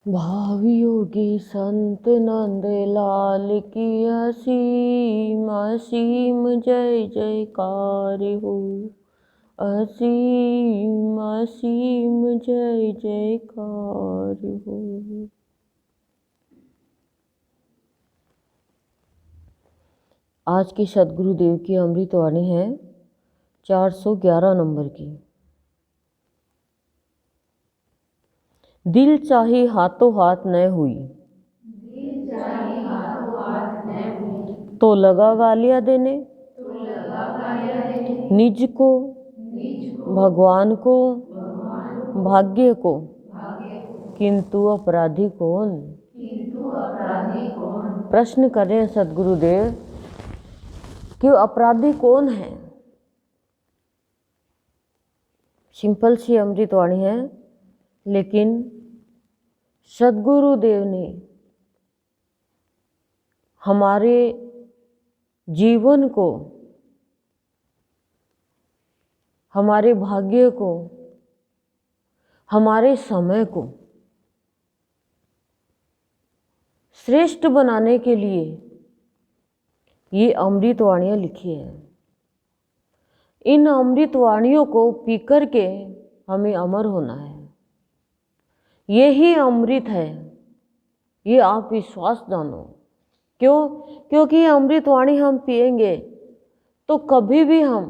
भावी योगी संत नंद लाल की असीम असीम जय जयकार हो। असीम असीम जय जयकार हो। आज की सदगुरुदेव की अमृतवाणी है 411 नंबर की। दिल चाही हाथों हाथ न हुई, तो लगा गालियां देने, निज को भगवान को भाग्य को, किंतु अपराधी कौन। प्रश्न करें सदगुरुदेव कि अपराधी कौन है। सिंपल सी अमृतवाणी है, लेकिन सदगुरुदेव ने हमारे जीवन को, हमारे भाग्य को, हमारे समय को श्रेष्ठ बनाने के लिए ये अमृतवाणियाँ लिखी है। इन अमृतवाणियों को पी कर के हमें अमर होना है। यही अमृत है, ये आप विश्वास जानो। क्यों? क्योंकि ये अमृतवाणी हम पिएंगे तो कभी भी हम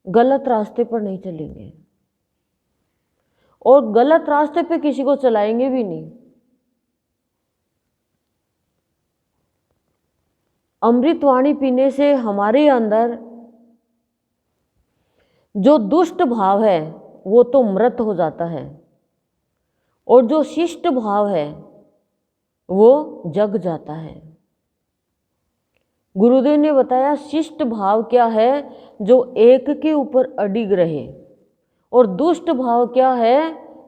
गलत रास्ते पर नहीं चलेंगे और गलत रास्ते पे किसी को चलाएंगे भी नहीं। अमृतवाणी पीने से हमारे अंदर जो दुष्ट भाव है वो तो मृत हो जाता है और जो शिष्ट भाव है वो जग जाता है। गुरुदेव ने बताया शिष्ट भाव क्या है, जो एक के ऊपर अडिग रहे, और दुष्ट भाव क्या है,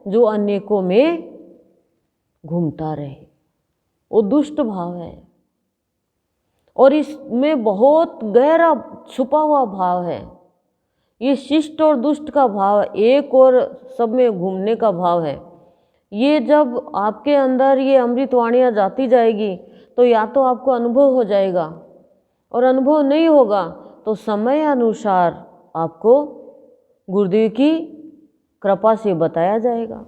जो अनेकों में घूमता रहे, वो दुष्ट भाव है। और इसमें बहुत गहरा छुपा हुआ भाव है। ये शिष्ट और दुष्ट का भाव एक और सब में घूमने का भाव है। ये जब आपके अंदर ये अमृतवाणियाँ जाती जाएगी तो या तो आपको अनुभव हो जाएगा, और अनुभव नहीं होगा तो समय अनुसार आपको गुरुदेव की कृपा से बताया जाएगा।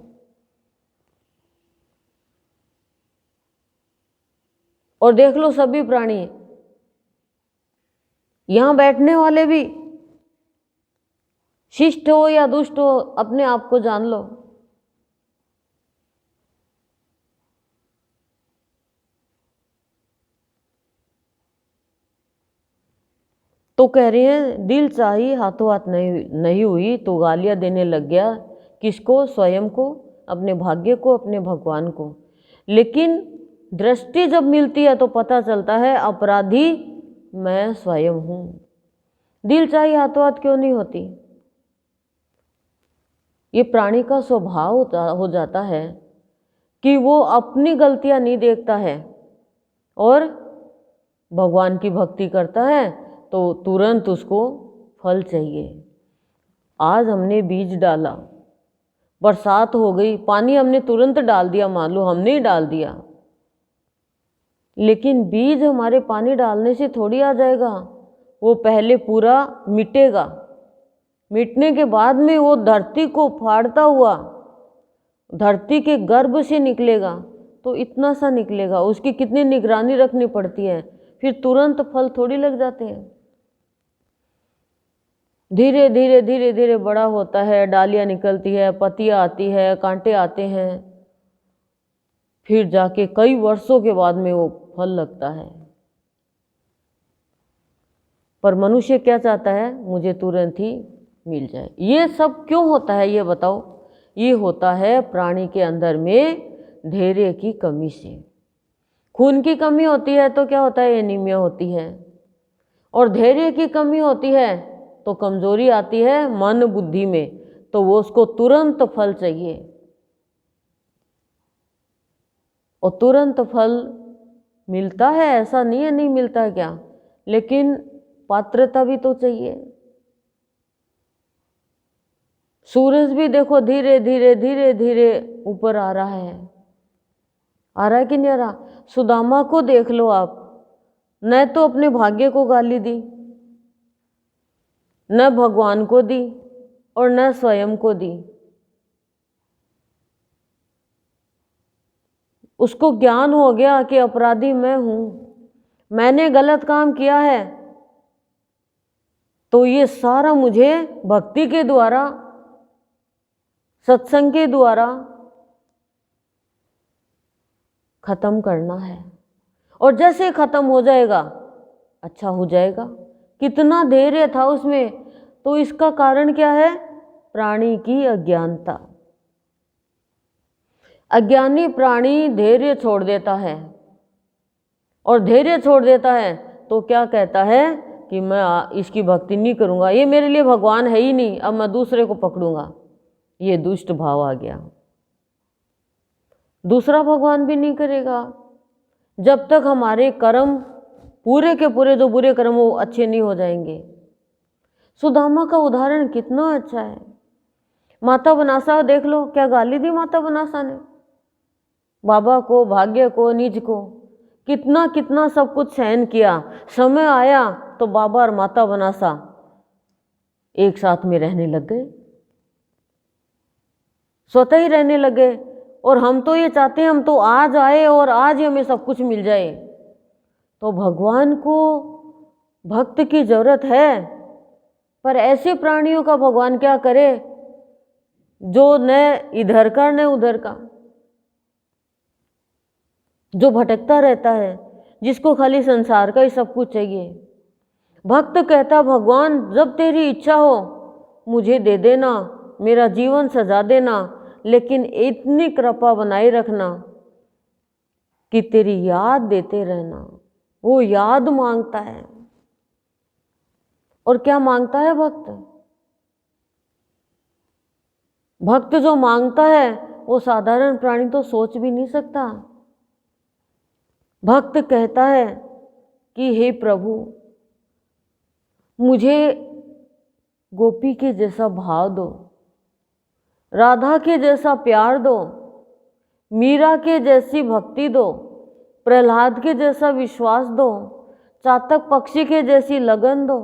और देख लो सभी प्राणी, यहाँ बैठने वाले भी शिष्ट हो या दुष्ट हो, अपने आप को जान लो। तो कह रही हैं दिल चाही हाथों हाथ नहीं हुई, तो गालियां देने लग गया। किसको? स्वयं को, अपने भाग्य को, अपने भगवान को। लेकिन दृष्टि जब मिलती है तो पता चलता है अपराधी मैं स्वयं हूँ। दिल चाही हाथों हाथ क्यों नहीं होती? ये प्राणी का स्वभाव हो जाता है कि वो अपनी गलतियां नहीं देखता है और भगवान की भक्ति करता है तो तुरंत उसको फल चाहिए। आज हमने बीज डाला, बरसात हो गई, पानी हमने तुरंत डाल दिया, मान लो हमने ही डाल दिया, लेकिन बीज हमारे पानी डालने से थोड़ी आ जाएगा। वो पहले पूरा मिटेगा, मिटने के बाद में वो धरती को फाड़ता हुआ धरती के गर्भ से निकलेगा। तो इतना सा निकलेगा, उसकी कितनी निगरानी रखनी पड़ती है, फिर तुरंत फल थोड़ी लग जाते हैं। धीरे धीरे धीरे धीरे बड़ा होता है, डालियां निकलती है, पत्तियां आती है, कांटे आते हैं, फिर जाके कई वर्षों के बाद में वो फल लगता है। पर मनुष्य क्या चाहता है? मुझे तुरंत ही मिल जाए। ये सब क्यों होता है ये बताओ? ये होता है प्राणी के अंदर में धैर्य की कमी से। खून की कमी होती है तो क्या होता है? एनीमिया होती है। और धैर्य की कमी होती है तो कमजोरी आती है मन बुद्धि में, तो वो उसको तुरंत फल चाहिए। और तुरंत फल मिलता है, ऐसा नहीं है नहीं मिलता है क्या, लेकिन पात्रता भी तो चाहिए। सूरज भी देखो धीरे धीरे धीरे धीरे ऊपर आ रहा है, आ रहा है कि नहीं आ रहा? सुदामा को देख लो आप, न तो अपने भाग्य को गाली दी, न भगवान को दी और न स्वयं को दी। उसको ज्ञान हो गया कि अपराधी मैं हूं, मैंने गलत काम किया है, तो ये सारा मुझे भक्ति के द्वारा, सत्संग के द्वारा खत्म करना है। और जैसे खत्म हो जाएगा अच्छा हो जाएगा। कितना धैर्य था उसमें, तो इसका कारण क्या है? प्राणी की अज्ञानता। अज्ञानी प्राणी धैर्य छोड़ देता है, और धैर्य छोड़ देता है तो क्या कहता है कि मैं इसकी भक्ति नहीं करूंगा, ये मेरे लिए भगवान है ही नहीं, अब मैं दूसरे को पकड़ूंगा। ये दुष्ट भाव आ गया। दूसरा भगवान भी नहीं करेगा जब तक हमारे कर्म पूरे के पूरे, जो बुरे कर्म वो अच्छे नहीं हो जाएंगे। सुदामा का उदाहरण कितना अच्छा है। माता बनासा देख लो, क्या गाली दी माता बनासा ने बाबा को, भाग्य को, निज को, कितना कितना सब कुछ सहन किया। समय आया तो बाबा और माता बनासा एक साथ में रहने लग गए, स्वतः ही रहने लगे। और हम तो ये चाहते हैं हम तो आज आए और आज ही हमें सब कुछ मिल जाए। तो भगवान को भक्त की जरूरत है, पर ऐसे प्राणियों का भगवान क्या करे जो न इधर का न उधर का, जो भटकता रहता है, जिसको खाली संसार का ही सब कुछ चाहिए। भक्त कहता भगवान जब तेरी इच्छा हो मुझे दे देना, मेरा जीवन सजा देना, लेकिन इतनी कृपा बनाए रखना कि तेरी याद देते रहना। वो याद मांगता है। और क्या मांगता है भक्त? भक्त जो मांगता है वो साधारण प्राणी तो सोच भी नहीं सकता। भक्त कहता है कि हे प्रभु मुझे गोपी के जैसा भाव दो, राधा के जैसा प्यार दो, मीरा के जैसी भक्ति दो, प्रहलाद के जैसा विश्वास दो, चातक पक्षी के जैसी लगन दो,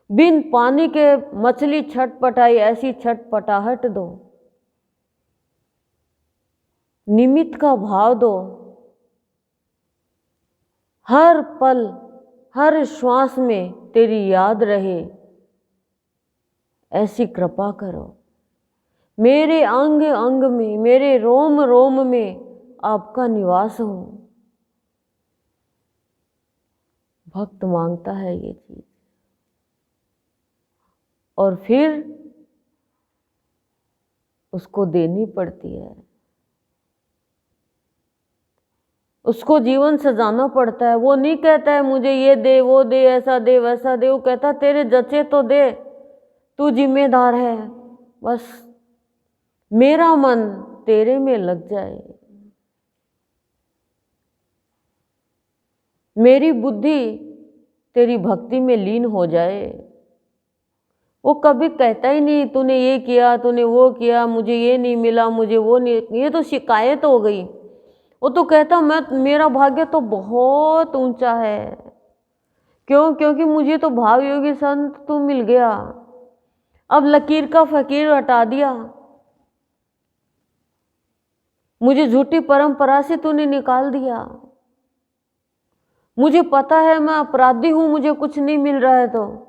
बिन पानी के मछली छटपटाई ऐसी छटपटाहट दो, निमित्त का भाव दो, हर पल हर श्वास में तेरी याद रहे, ऐसी कृपा करो। मेरे अंग अंग में, मेरे रोम रोम में आपका निवास हो। भक्त मांगता है ये चीज, और फिर उसको देनी पड़ती है, उसको जीवन सजाना पड़ता है। वो नहीं कहता है मुझे ये दे वो दे ऐसा दे वैसा दे, वो कहता तेरे जचे तो दे, तू जिम्मेदार है, बस मेरा मन तेरे में लग जाए, मेरी बुद्धि तेरी भक्ति में लीन हो जाए। वो कभी कहता ही नहीं तूने ये किया तूने वो किया, मुझे ये नहीं मिला मुझे वो नहीं, ये तो शिकायत हो गई। वो तो कहता मेरा भाग्य तो बहुत ऊंचा है। क्यों? क्योंकि मुझे तो भाव योगी संत तू मिल गया, अब लकीर का फकीर हटा दिया, मुझे झूठी परंपरा से तूने निकाल दिया। मुझे पता है मैं अपराधी हूं, मुझे कुछ नहीं मिल रहा है, तो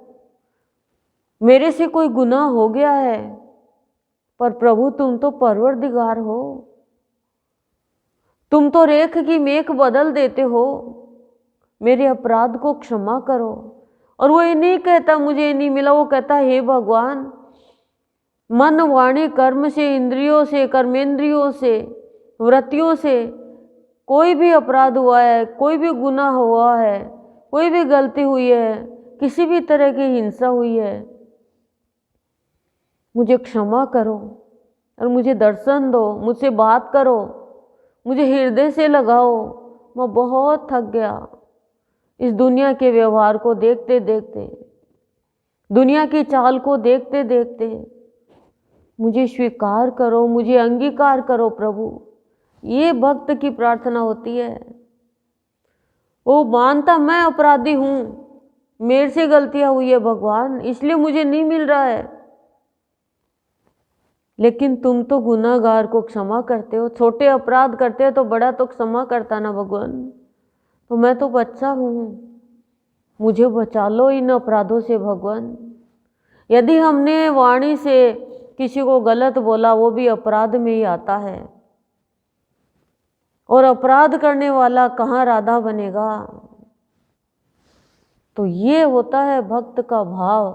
मेरे से कोई गुनाह हो गया है, पर प्रभु तुम तो परवरदिगार हो, तुम तो रेख की मेख बदल देते हो, मेरे अपराध को क्षमा करो। और वो ये नहीं कहता मुझे ये नहीं मिला, वो कहता हे भगवान मन वाणी कर्म से, इंद्रियों से, कर्मेंद्रियों से, वृत्तियों से कोई भी अपराध हुआ है, कोई भी गुनाह हुआ है, कोई भी गलती हुई है, किसी भी तरह की हिंसा हुई है, मुझे क्षमा करो और मुझे दर्शन दो, मुझसे बात करो, मुझे हृदय से लगाओ। मैं बहुत थक गया इस दुनिया के व्यवहार को देखते देखते, दुनिया की चाल को देखते देखते। मुझे स्वीकार करो, मुझे अंगीकार करो प्रभु, ये भक्त की प्रार्थना होती है। वो मानता मैं अपराधी हूँ, मेरे से गलतियाँ हुई है भगवान, इसलिए मुझे नहीं मिल रहा है, लेकिन तुम तो गुनाहगार को क्षमा करते हो, छोटे अपराध करते हो तो बड़ा तो क्षमा करता ना भगवान। तो मैं तो बच्चा हूँ, मुझे बचा लो इन अपराधों से भगवान। यदि हमने वाणी से किसी को गलत बोला, वो भी अपराध में ही आता है, और अपराध करने वाला कहाँ राधा बनेगा। तो ये होता है भक्त का भाव,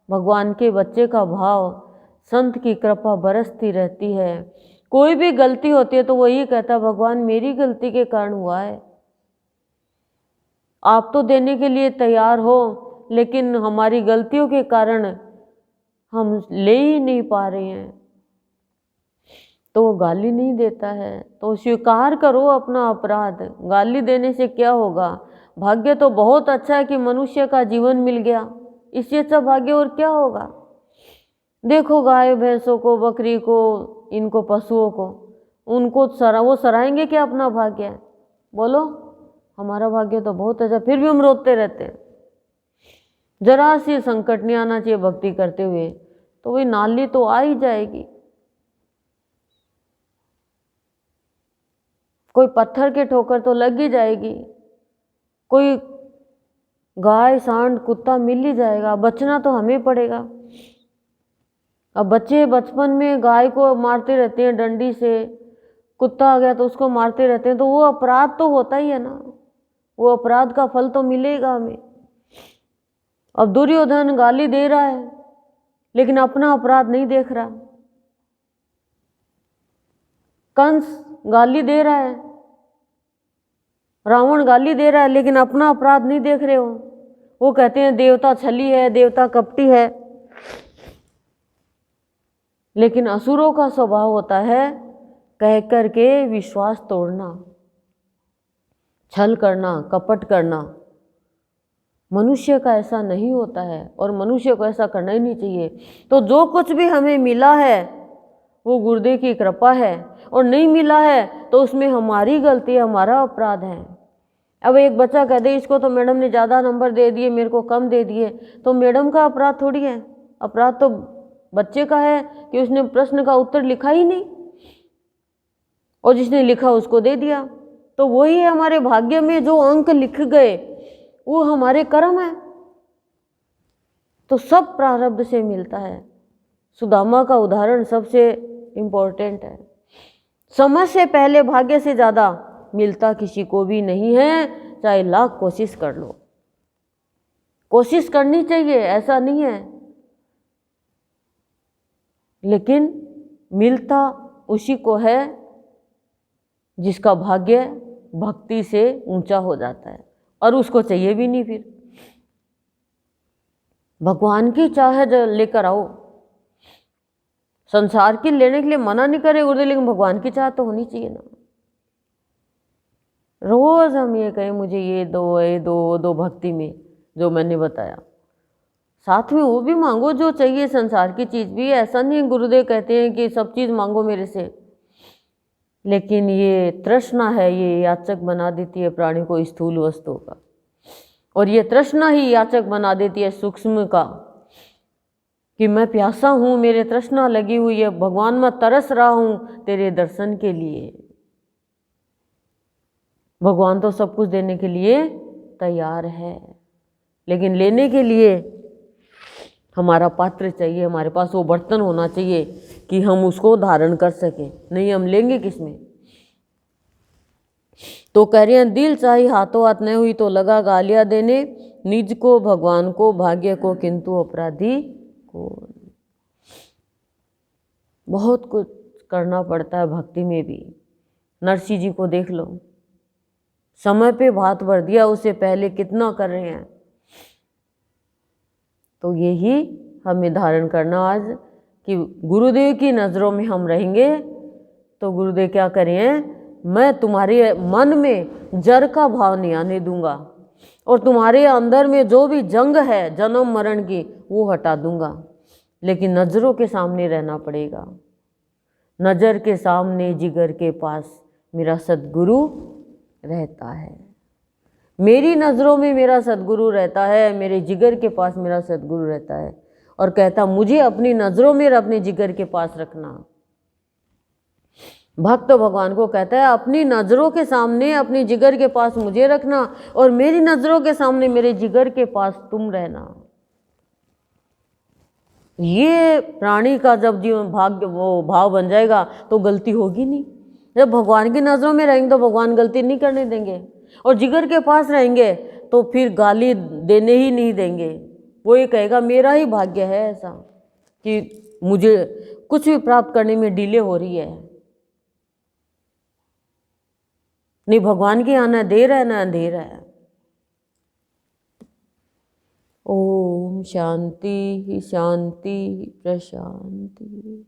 भगवान के बच्चे का भाव। संत की कृपा बरसती रहती है। कोई भी गलती होती है तो वो यही कहता, भगवान मेरी गलती के कारण हुआ है, आप तो देने के लिए तैयार हो, लेकिन हमारी गलतियों के कारण हम ले ही नहीं पा रहे हैं। तो वो गाली नहीं देता है, तो स्वीकार करो अपना अपराध। गाली देने से क्या होगा? भाग्य तो बहुत अच्छा है कि मनुष्य का जीवन मिल गया, इससे अच्छा भाग्य और क्या होगा। देखो गाय भैंसों को, बकरी को, इनको पशुओं को, उनको वो सराहेंगे क्या अपना भाग्य? बोलो, हमारा भाग्य तो बहुत अच्छा, फिर भी हम रोते रहते हैं। जरा सी संकट नहीं आना चाहिए भक्ति करते हुए, तो वही नाली तो आ ही जाएगी। कोई पत्थर के ठोकर तो लग ही जाएगी, कोई गाय सांड कुत्ता मिल ही जाएगा, बचना तो हमें पड़ेगा। अब बच्चे बचपन में गाय को मारते रहते हैं डंडी से, कुत्ता आ गया तो उसको मारते रहते हैं, तो वो अपराध तो होता ही है ना, वो अपराध का फल तो मिलेगा हमें। अब दुर्योधन गाली दे रहा है लेकिन अपना अपराध नहीं देख रहा, कंस गाली दे रहा है, रावण गाली दे रहा है, लेकिन अपना अपराध नहीं देख रहे हो। वो कहते हैं देवता छली है, देवता कपटी है, लेकिन असुरों का स्वभाव होता है कह कर के विश्वास तोड़ना, छल करना, कपट करना। मनुष्य का ऐसा नहीं होता है, और मनुष्य को ऐसा करना ही नहीं चाहिए। तो जो कुछ भी हमें मिला है वो गुरुदेव की कृपा है, और नहीं मिला है तो उसमें हमारी गलती है, हमारा अपराध है। अब एक बच्चा कह दे इसको तो मैडम ने ज़्यादा नंबर दे दिए, मेरे को कम दे दिए, तो मैडम का अपराध थोड़ी है, अपराध तो बच्चे का है कि उसने प्रश्न का उत्तर लिखा ही नहीं, और जिसने लिखा उसको दे दिया। तो वही है, हमारे भाग्य में जो अंक लिख गए वो हमारे कर्म है। तो सब प्रारब्ध से मिलता है। सुदामा का उदाहरण सबसे इम्पोर्टेंट है। समय से पहले भाग्य से ज़्यादा मिलता किसी को भी नहीं है, चाहे लाख कोशिश कर लो। कोशिश करनी चाहिए, ऐसा नहीं है, लेकिन मिलता उसी को है जिसका भाग्य भक्ति से ऊंचा हो जाता है, और उसको चाहिए भी नहीं। फिर भगवान की चाह लेकर आओ, संसार की लेने के लिए मना नहीं करे गुरुदेव, लेकिन भगवान की चाह तो होनी चाहिए ना। रोज हम ये कहें मुझे ये दो, ये दो, वो दो, भक्ति में जो मैंने बताया, साथ में वो भी मांगो जो चाहिए, संसार की चीज भी। ऐसा नहीं गुरुदेव कहते हैं कि सब चीज मांगो मेरे से, लेकिन ये तृष्णा है, ये याचक बना देती है प्राणी को स्थूल वस्तुओं का, और ये तृष्णा ही याचक बना देती है सूक्ष्म का, कि मैं प्यासा हूँ, मेरे तृष्णा लगी हुई है, भगवान मैं तरस रहा हूँ तेरे दर्शन के लिए। भगवान तो सब कुछ देने के लिए तैयार है, लेकिन लेने के लिए हमारा पात्र चाहिए, हमारे पास वो बर्तन होना चाहिए कि हम उसको धारण कर सकें, नहीं हम लेंगे किसमें। तो कह रहे हैं दिल चाही हाथों हाथ नहीं हुई तो लगा गालियां देने, निज को भगवान को भाग्य को किंतु अपराधी को। बहुत कुछ करना पड़ता है भक्ति में भी। नरसिंह जी को देख लो, समय पे भात भर दिया, उससे पहले कितना कर रहे हैं। तो यही हमें धारण करना आज, कि गुरुदेव की नज़रों में हम रहेंगे तो गुरुदेव क्या करें, मैं तुम्हारे मन में जर का भाव नहीं आने दूंगा, और तुम्हारे अंदर में जो भी जंग है जन्म मरण की वो हटा दूंगा। लेकिन नज़रों के सामने रहना पड़ेगा, नज़र के सामने जिगर के पास, मेरा सद्गुरु रहता है। मेरी नज़रों में मेरा सद्गुरु रहता है, मेरे जिगर के पास मेरा सद्गुरु रहता है। और कहता मुझे अपनी नज़रों में और अपने जिगर के पास रखना। भक्त भगवान को कहता है अपनी नज़रों के सामने अपनी जिगर के पास मुझे रखना और मेरी नज़रों के सामने मेरे जिगर के पास तुम रहना। ये प्राणी का जब जीवन भाग्य वो भाव बन जाएगा तो गलती होगी नहीं। जब भगवान की नज़रों में रहेंगे तो भगवान गलती नहीं करने देंगे, और जिगर के पास रहेंगे तो फिर गाली देने ही नहीं देंगे। वो ये कहेगा मेरा ही भाग्य है ऐसा कि मुझे कुछ भी प्राप्त करने में डिले हो रही है। नहीं, भगवान के यहाँ ना देर है ना अंधेरा है। ओम शांति शांति प्रशांति।